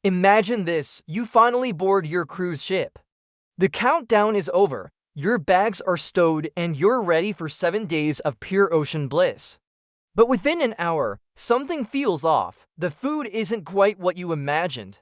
Imagine this, you finally board your cruise ship. The countdown is over, your bags are stowed, and you're ready for 7 days of pure ocean bliss. But within an hour, something feels off. The food isn't quite what you imagined.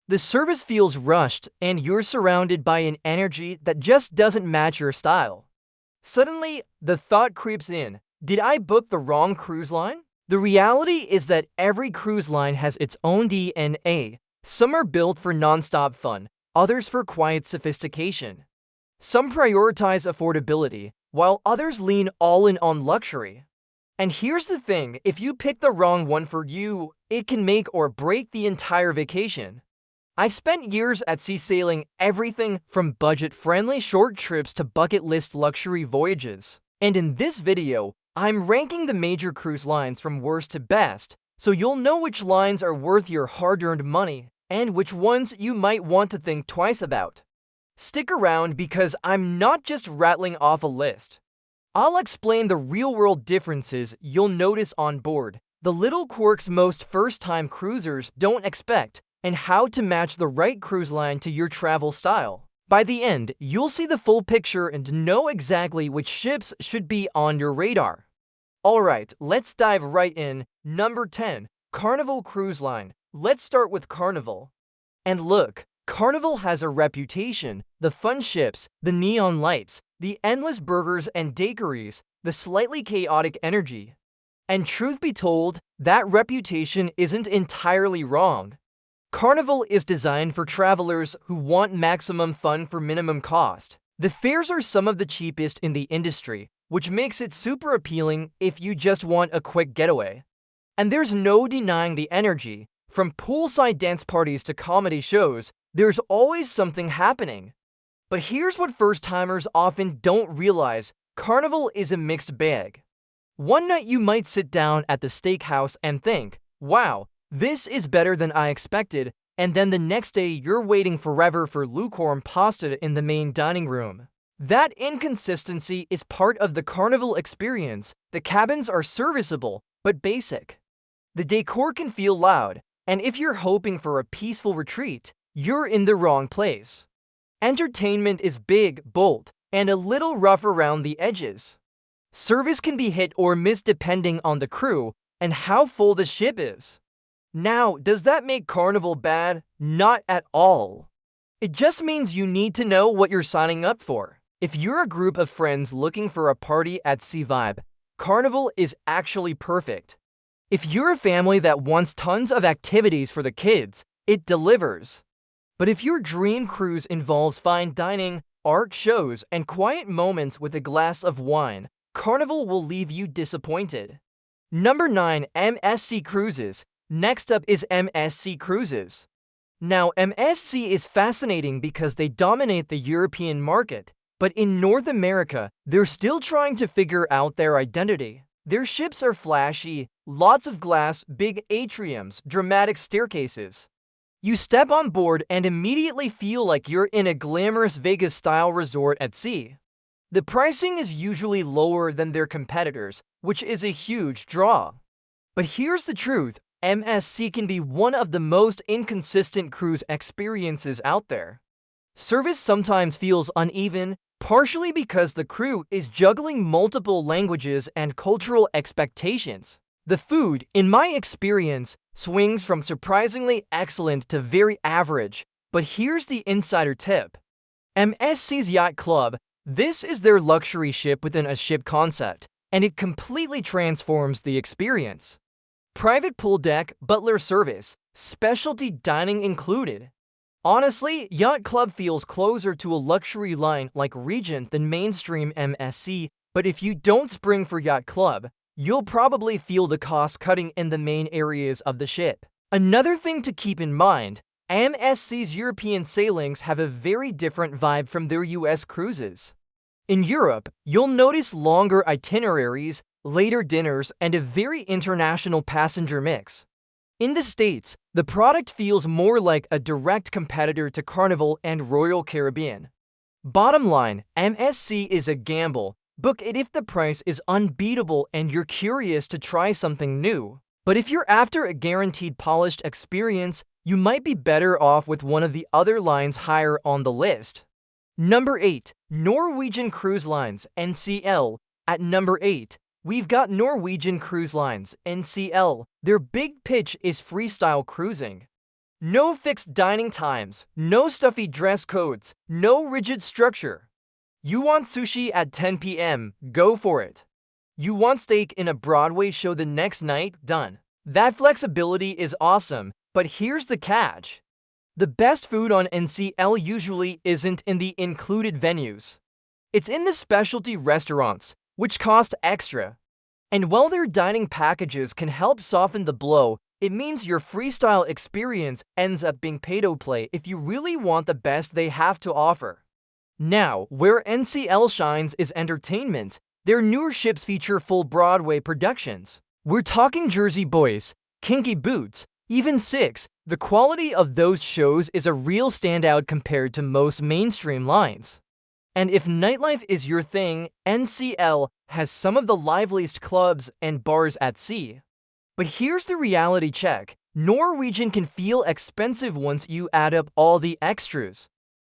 The service feels rushed, and you're surrounded by an energy that just doesn't match your style. Suddenly, the thought creeps in, did I book the wrong cruise line? The reality is that every cruise line has its own DNA. Some are built for non-stop fun, others for quiet sophistication. Some prioritize affordability, while others lean all in on luxury. And here's the thing, if you pick the wrong one for you, it can make or break the entire vacation. I've spent years at sea sailing everything from budget-friendly short trips to bucket-list luxury voyages. And in this video, I'm ranking the major cruise lines from worst to best, so you'll know which lines are worth your hard-earned money and which ones you might want to think twice about. Stick around because I'm not just rattling off a list. I'll explain the real-world differences you'll notice on board, the little quirks most first-time cruisers don't expect, and how to match the right cruise line to your travel style. By the end, you'll see the full picture and know exactly which ships should be on your radar. Alright, let's dive right in. Number 10. Carnival Cruise Line. Let's start with Carnival. And look, Carnival has a reputation. The fun ships, the neon lights, the endless burgers and daiquiris, the slightly chaotic energy. And truth be told, that reputation isn't entirely wrong. Carnival is designed for travelers who want maximum fun for minimum cost. The fares are some of the cheapest in the industry, which makes it super appealing if you just want a quick getaway. And there's no denying the energy. From poolside dance parties to comedy shows, there's always something happening. But here's what first-timers often don't realize, Carnival is a mixed bag. One night you might sit down at the steakhouse and think, wow, this is better than I expected, and then the next day you're waiting forever for lukewarm pasta in the main dining room. That inconsistency is part of the Carnival experience. The cabins are serviceable, but basic. The decor can feel loud, and if you're hoping for a peaceful retreat, you're in the wrong place. Entertainment is big, bold, and a little rough around the edges. Service can be hit or miss depending on the crew and how full the ship is. Now, does that make Carnival bad? Not at all. It just means you need to know what you're signing up for. If you're a group of friends looking for a party at sea vibe, Carnival is actually perfect. If you're a family that wants tons of activities for the kids, it delivers. But if your dream cruise involves fine dining, art shows, and quiet moments with a glass of wine, Carnival will leave you disappointed. Number 9. MSC Cruises. Next up is MSC Cruises. Now, MSC is fascinating because they dominate the European market, but in North America, they're still trying to figure out their identity. Their ships are flashy, lots of glass, big atriums, dramatic staircases. You step on board and immediately feel like you're in a glamorous Vegas-style resort at sea. The pricing is usually lower than their competitors, which is a huge draw. But here's the truth. MSC can be one of the most inconsistent cruise experiences out there. Service sometimes feels uneven, partially because the crew is juggling multiple languages and cultural expectations. The food, in my experience, swings from surprisingly excellent to very average. But here's the insider tip. MSC's Yacht Club, this is their luxury ship within a ship concept, and it completely transforms the experience. Private pool deck, butler service, specialty dining included. Honestly, Yacht Club feels closer to a luxury line like Regent than mainstream MSC, but if you don't spring for Yacht Club, you'll probably feel the cost cutting in the main areas of the ship. Another thing to keep in mind, MSC's European sailings have a very different vibe from their US cruises. In Europe, you'll notice longer itineraries, later dinners, and a very international passenger mix. In the States, the product feels more like a direct competitor to Carnival and Royal Caribbean. Bottom line, MSC is a gamble. Book it if the price is unbeatable and you're curious to try something new. But if you're after a guaranteed polished experience, you might be better off with one of the other lines higher on the list. Number 8. Norwegian Cruise Lines, NCL. At number 8, we've got Norwegian Cruise Lines, NCL. Their big pitch is freestyle cruising. No fixed dining times, no stuffy dress codes, no rigid structure. You want sushi at 10 p.m., go for it. You want steak in a Broadway show the next night, done. That flexibility is awesome, but here's the catch. The best food on NCL usually isn't in the included venues. It's in the specialty restaurants, which cost extra. And while their dining packages can help soften the blow, it means your freestyle experience ends up being pay-to-play if you really want the best they have to offer. Now, where NCL shines is entertainment. Their newer ships feature full Broadway productions. We're talking Jersey Boys, Kinky Boots, even Six. The quality of those shows is a real standout compared to most mainstream lines. And if nightlife is your thing, NCL has some of the liveliest clubs and bars at sea. But here's the reality check. Norwegian can feel expensive once you add up all the extras.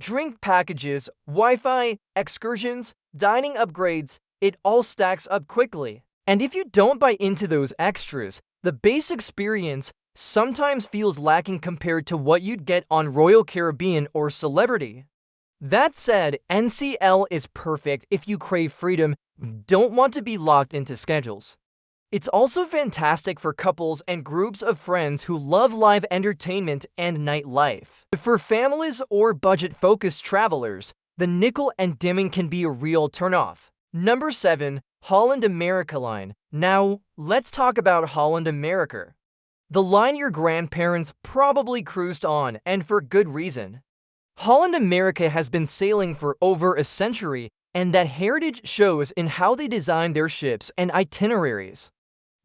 Drink packages, Wi-Fi, excursions, dining upgrades, it all stacks up quickly. And if you don't buy into those extras, the base experience sometimes feels lacking compared to what you'd get on Royal Caribbean or Celebrity. That said, NCL is perfect if you crave freedom, don't want to be locked into schedules. It's also fantastic for couples and groups of friends who love live entertainment and nightlife. For families or budget-focused travelers, the nickel and dimming can be a real turnoff. Number 7. Holland America Line. Now, let's talk about Holland America. The line your grandparents probably cruised on, and for good reason. Holland America has been sailing for over a century, and that heritage shows in how they design their ships and itineraries.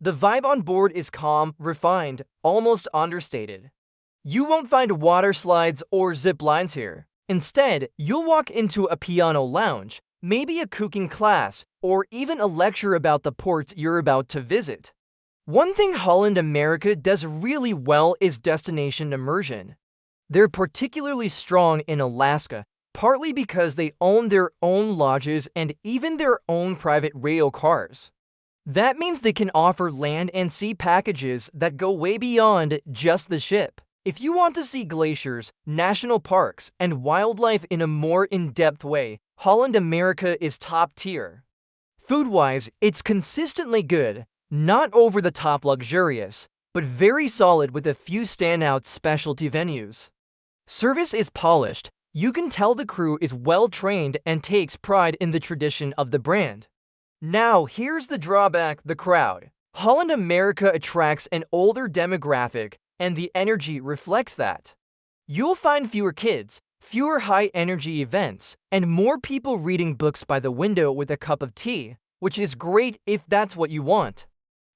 The vibe on board is calm, refined, almost understated. You won't find water slides or zip lines here. Instead, you'll walk into a piano lounge, maybe a cooking class, or even a lecture about the ports you're about to visit. One thing Holland America does really well is destination immersion. They're particularly strong in Alaska, partly because they own their own lodges and even their own private rail cars. That means they can offer land and sea packages that go way beyond just the ship. If you want to see glaciers, national parks, and wildlife in a more in-depth way, Holland America is top tier. Food-wise, it's consistently good, not over-the-top luxurious, but very solid with a few standout specialty venues. Service is polished. You can tell the crew is well-trained and takes pride in the tradition of the brand. Now, here's the drawback: the crowd. Holland America attracts an older demographic, and the energy reflects that. You'll find fewer kids, fewer high-energy events, and more people reading books by the window with a cup of tea, which is great if that's what you want.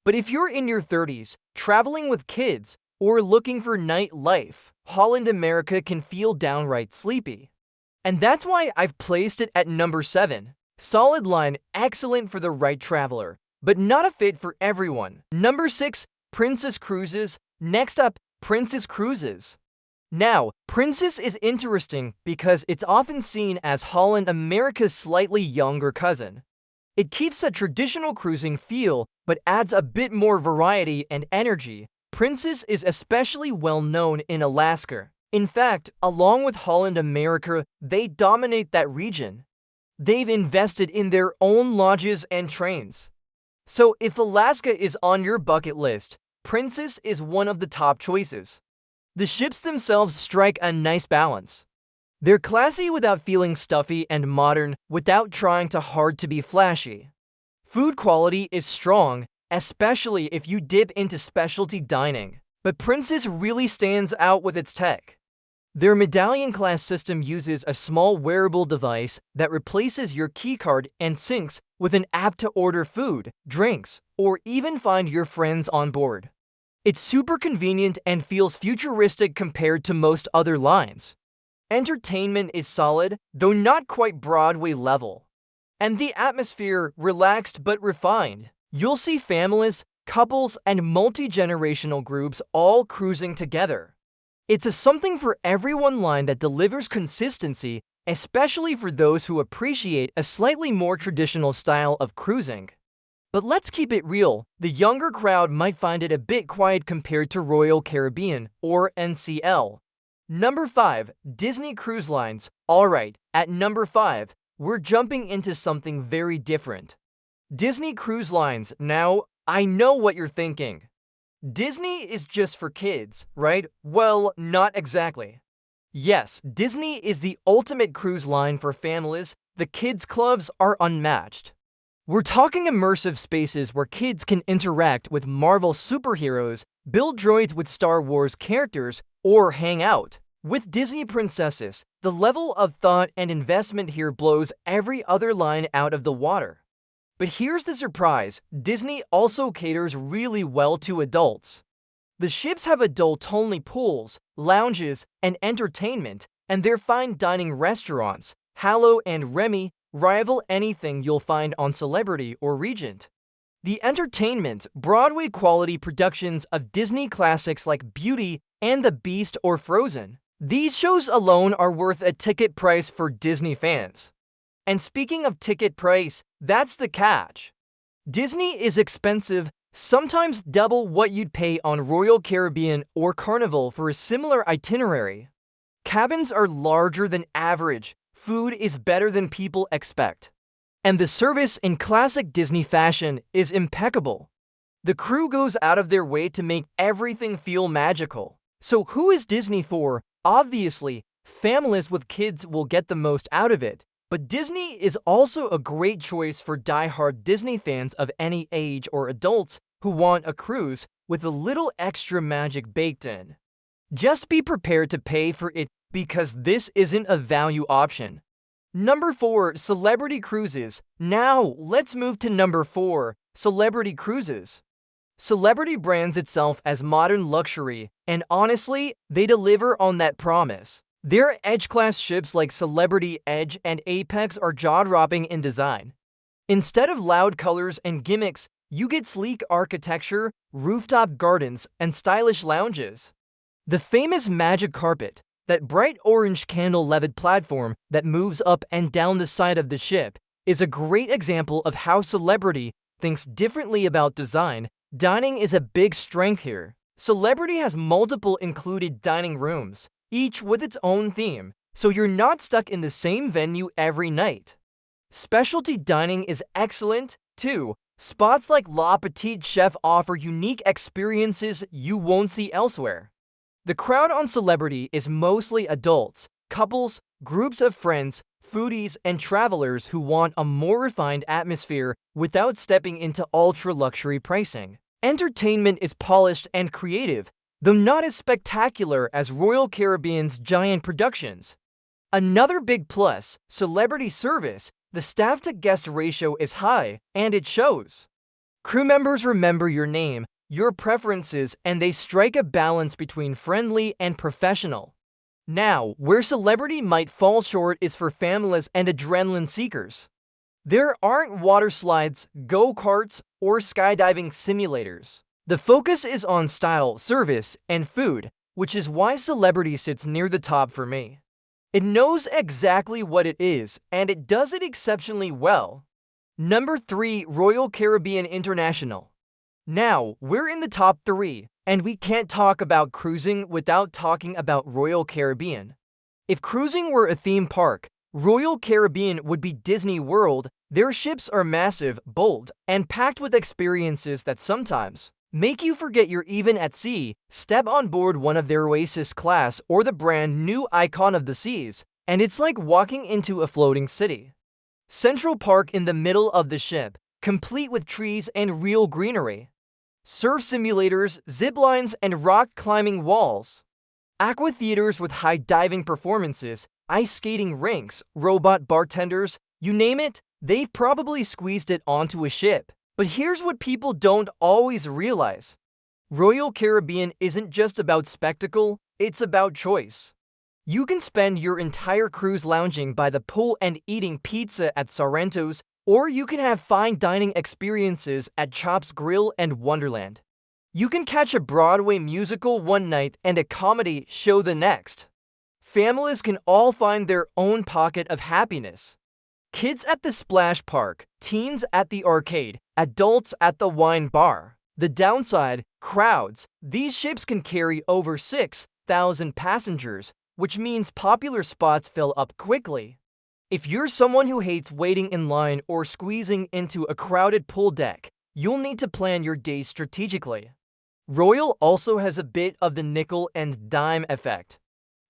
But if you're in your 30s, traveling with kids, or looking for nightlife, Holland America can feel downright sleepy. And that's why I've placed it at number 7. Solid line, excellent for the right traveler, but not a fit for everyone. Number 6. Princess Cruises. Next up, Princess Cruises. Now, Princess is interesting because it's often seen as Holland America's slightly younger cousin. It keeps a traditional cruising feel, but adds a bit more variety and energy. Princess is especially well known in Alaska. In fact, along with Holland America, they dominate that region. They've invested in their own lodges and trains. So if Alaska is on your bucket list, Princess is one of the top choices. The ships themselves strike a nice balance. They're classy without feeling stuffy and modern without trying too hard to be flashy. Food quality is strong, especially if you dip into specialty dining. But Princess really stands out with its tech. Their medallion class system uses a small wearable device that replaces your keycard and syncs with an app to order food, drinks, or even find your friends on board. It's super convenient and feels futuristic compared to most other lines. Entertainment is solid, though not quite Broadway level. And the atmosphere, relaxed but refined. You'll see families, couples, and multi-generational groups all cruising together. It's a something for everyone line that delivers consistency, especially for those who appreciate a slightly more traditional style of cruising. But let's keep it real, the younger crowd might find it a bit quiet compared to Royal Caribbean, or NCL. Number 5. Disney Cruise Lines. Alright, at number 5, we're jumping into something very different. Disney Cruise Lines. Now, I know what you're thinking. Disney is just for kids, right? Well, not exactly. Yes, Disney is the ultimate cruise line for families. The kids' clubs are unmatched. We're talking immersive spaces where kids can interact with Marvel superheroes, build droids with Star Wars characters, or hang out with Disney princesses. The level of thought and investment here blows every other line out of the water. But here's the surprise, Disney also caters really well to adults. The ships have adult-only pools, lounges, and entertainment, and their fine dining restaurants, Halo and Remy, rival anything you'll find on Celebrity or Regent. The entertainment, Broadway-quality productions of Disney classics like Beauty and the Beast or Frozen. These shows alone are worth a ticket price for Disney fans. And speaking of ticket price, that's the catch. Disney is expensive, sometimes double what you'd pay on Royal Caribbean or Carnival for a similar itinerary. Cabins are larger than average, food is better than people expect, and the service in classic Disney fashion is impeccable. The crew goes out of their way to make everything feel magical. So who is Disney for? Obviously, families with kids will get the most out of it. But Disney is also a great choice for die-hard Disney fans of any age or adults who want a cruise with a little extra magic baked in. Just be prepared to pay for it because this isn't a value option. Number 4. Celebrity Cruises. Now, let's move to number 4. Celebrity Cruises. Celebrity brands itself as modern luxury, and honestly, they deliver on that promise. Their Edge-class ships like Celebrity Edge and Apex are jaw-dropping in design. Instead of loud colors and gimmicks, you get sleek architecture, rooftop gardens, and stylish lounges. The famous Magic Carpet, that bright orange candle-levied platform that moves up and down the side of the ship, is a great example of how Celebrity thinks differently about design. Dining is a big strength here. Celebrity has multiple included dining rooms, each with its own theme, so you're not stuck in the same venue every night. Specialty dining is excellent, too. Spots like Le Petit Chef offer unique experiences you won't see elsewhere. The crowd on Celebrity is mostly adults, couples, groups of friends, foodies, and travelers who want a more refined atmosphere without stepping into ultra-luxury pricing. Entertainment is polished and creative, though not as spectacular as Royal Caribbean's giant productions. Another big plus, Celebrity service. The staff-to-guest ratio is high, and it shows. Crew members remember your name, your preferences, and they strike a balance between friendly and professional. Now, where Celebrity might fall short is for families and adrenaline seekers. There aren't water slides, go-karts, or skydiving simulators. The focus is on style, service, and food, which is why Celebrity sits near the top for me. It knows exactly what it is, and it does it exceptionally well. Number 3. Royal Caribbean International. Now, we're in the top 3, and we can't talk about cruising without talking about Royal Caribbean. If cruising were a theme park, Royal Caribbean would be Disney World. Their ships are massive, bold, and packed with experiences that sometimes make you forget you're even at sea. Step on board one of their Oasis class or the brand new Icon of the Seas, and it's like walking into a floating city. Central Park in the middle of the ship, complete with trees and real greenery. Surf simulators, zip lines, and rock climbing walls. Aqua theaters with high diving performances, ice skating rinks, robot bartenders, you name it, they've probably squeezed it onto a ship. But here's what people don't always realize. Royal Caribbean isn't just about spectacle, it's about choice. You can spend your entire cruise lounging by the pool and eating pizza at Sorrento's, or you can have fine dining experiences at Chops Grill and Wonderland. You can catch a Broadway musical one night and a comedy show the next. Families can all find their own pocket of happiness. Kids at the splash park, teens at the arcade, adults at the wine bar. The downside, crowds. These ships can carry over 6,000 passengers, which means popular spots fill up quickly. If you're someone who hates waiting in line or squeezing into a crowded pool deck, you'll need to plan your days strategically. Royal also has a bit of the nickel and dime effect.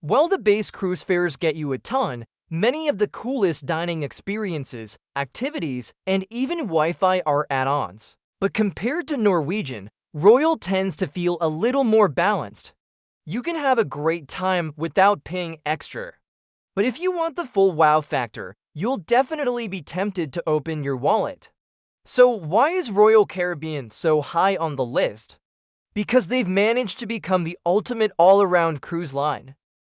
While the base cruise fares get you a ton, many of the coolest dining experiences, activities, and even Wi-Fi are add-ons. But compared to Norwegian, Royal tends to feel a little more balanced. You can have a great time without paying extra. But if you want the full wow factor, you'll definitely be tempted to open your wallet. So why is Royal Caribbean so high on the list? Because they've managed to become the ultimate all-around cruise line.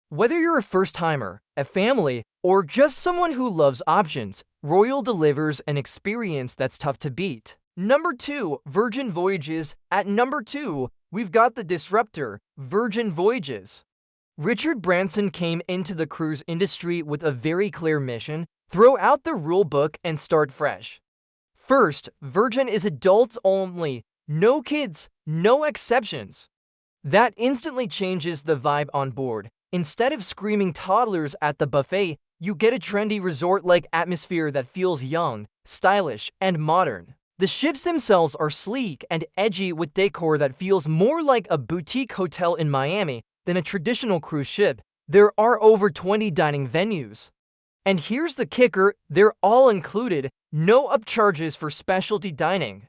Whether you're a first-timer, a family, or just someone who loves options, Royal delivers an experience that's tough to beat. Number 2, Virgin Voyages. At number 2, we've got the disruptor, Virgin Voyages. Richard Branson came into the cruise industry with a very clear mission: throw out the rule book and start fresh. First, Virgin is adults only. No kids, no exceptions. That instantly changes the vibe on board. Instead of screaming toddlers at the buffet, you get a trendy resort-like atmosphere that feels young, stylish, and modern. The ships themselves are sleek and edgy with decor that feels more like a boutique hotel in Miami than a traditional cruise ship. There are over 20 dining venues. And here's the kicker, they're all included, no upcharges for specialty dining.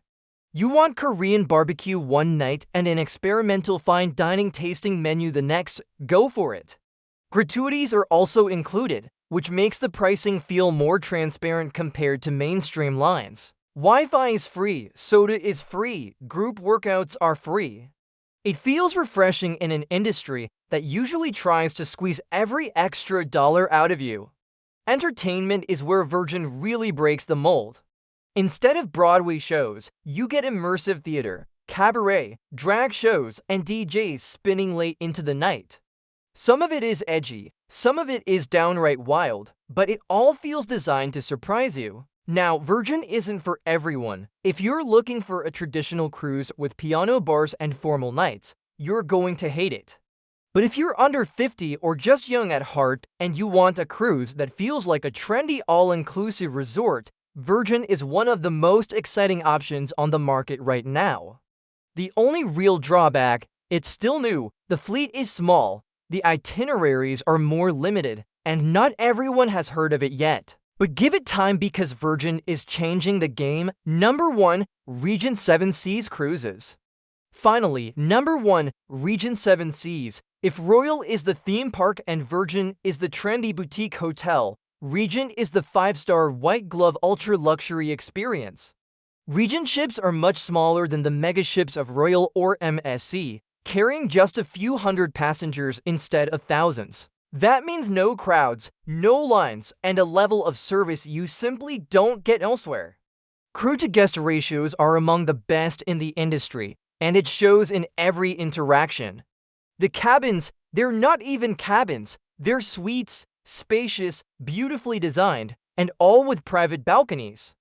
You want Korean barbecue one night and an experimental fine dining tasting menu the next, go for it. Gratuities are also included, which makes the pricing feel more transparent compared to mainstream lines. Wi-Fi is free, soda is free, group workouts are free. It feels refreshing in an industry that usually tries to squeeze every extra dollar out of you. Entertainment is where Virgin really breaks the mold. Instead of Broadway shows, you get immersive theater, cabaret, drag shows, and DJs spinning late into the night. Some of it is edgy, some of it is downright wild, but it all feels designed to surprise you. Now, Virgin isn't for everyone. If you're looking for a traditional cruise with piano bars and formal nights, you're going to hate it. But if you're under 50 or just young at heart and you want a cruise that feels like a trendy all-inclusive resort, Virgin is one of the most exciting options on the market right now. The only real drawback, it's still new, the fleet is small, the itineraries are more limited, and not everyone has heard of it yet. But give it time because Virgin is changing the game. Number 1, Regent Seven Seas Cruises. Finally, number 1, Regent Seven Seas. If Royal is the theme park and Virgin is the trendy boutique hotel, Regent is the 5-star white-glove ultra-luxury experience. Regent ships are much smaller than the mega ships of Royal or MSC, carrying just a few hundred passengers instead of thousands. That means no crowds, no lines, and a level of service you simply don't get elsewhere. Crew-to-guest ratios are among the best in the industry, and it shows in every interaction. The cabins, they're not even cabins, they're suites, spacious, beautifully designed, and all with private balconies.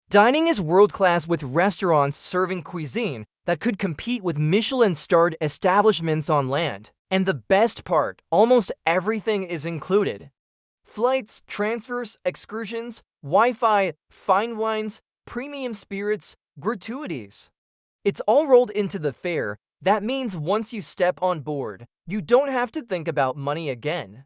Dining is world-class with restaurants serving cuisine that could compete with Michelin-starred establishments on land. And the best part, almost everything is included. Flights, transfers, excursions, Wi-Fi, fine wines, premium spirits, gratuities. It's all rolled into the fare. That means once you step on board, you don't have to think about money again.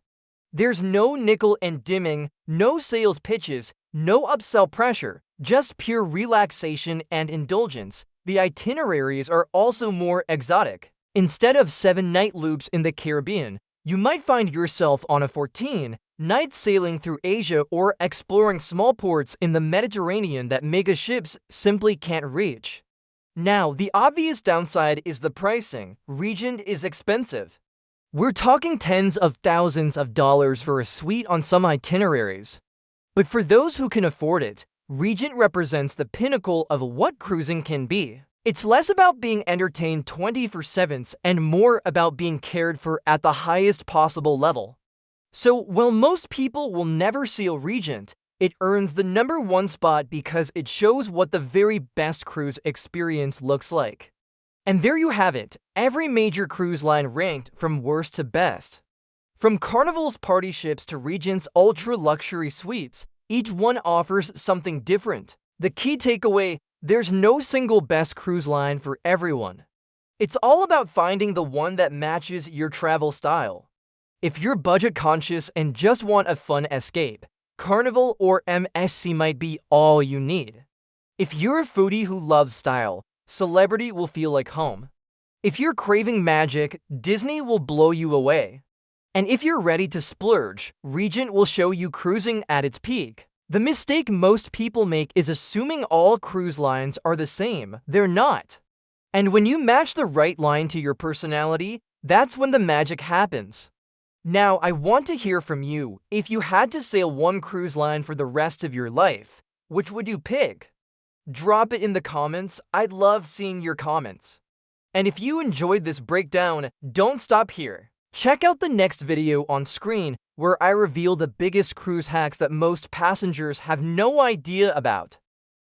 There's no nickel and dimming, no sales pitches, no upsell pressure, just pure relaxation and indulgence. The itineraries are also more exotic. Instead of 7-night loops in the Caribbean, you might find yourself on a 14-night sailing through Asia or exploring small ports in the Mediterranean that mega ships simply can't reach. Now, the obvious downside is the pricing. Regent is expensive. We're talking tens of thousands of dollars for a suite on some itineraries. But for those who can afford it, Regent represents the pinnacle of what cruising can be. It's less about being entertained 24/7 and more about being cared for at the highest possible level. So, while most people will never sail Regent, it earns the #1 spot because it shows what the very best cruise experience looks like. And there you have it, every major cruise line ranked from worst to best. From Carnival's party ships to Regent's ultra-luxury suites, each one offers something different. The key takeaway: there's no single best cruise line for everyone. It's all about finding the one that matches your travel style. If you're budget conscious and just want a fun escape, Carnival or MSC might be all you need. If you're a foodie who loves style, Celebrity will feel like home. If you're craving magic, Disney will blow you away. And if you're ready to splurge, Regent will show you cruising at its peak. The mistake most people make is assuming all cruise lines are the same. They're not. And when you match the right line to your personality, that's when the magic happens. Now, I want to hear from you. If you had to sail one cruise line for the rest of your life, which would you pick? Drop it in the comments. I'd love seeing your comments. And if you enjoyed this breakdown, don't stop here. Check out the next video on screen where I reveal the biggest cruise hacks that most passengers have no idea about.